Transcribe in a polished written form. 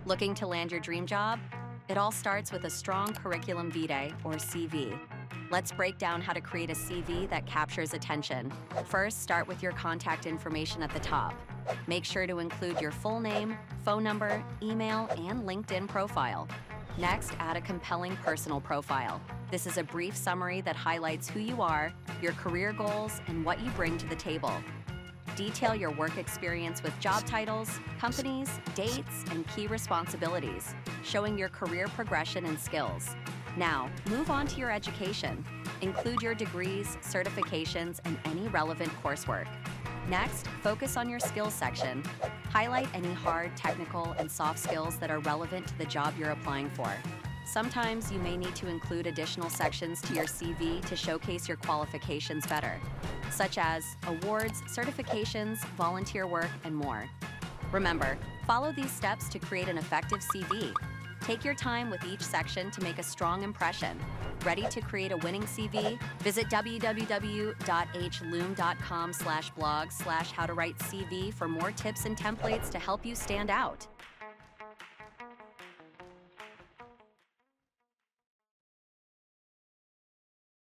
Looking to land your dream job? It all starts with a strong curriculum vitae, or CV. Let's break down how to create a CV that captures attention. First, start with your contact information at the top. Make sure to include your full name, phone number, email, and LinkedIn profile. Next, add a compelling personal profile. This is a brief summary that highlights who you are, your career goals, and what you bring to the table. Detail your work experience with job titles, companies, dates, and key responsibilities, showing your career progression and skills. Now, move on to your education. Include your degrees, certifications, and any relevant coursework. Next, focus on your skills section. Highlight any hard, technical, and soft skills that are relevant to the job you're applying for. Sometimes you may need to include additional sections to your CV to showcase your qualifications better, such as awards, certifications, volunteer work, and more. Remember, follow these steps to create an effective CV. Take your time with each section to make a strong impression. Ready to create a winning CV? Visit www.hloom.com/blog/how-to-write-CV for more tips and templates to help you stand out.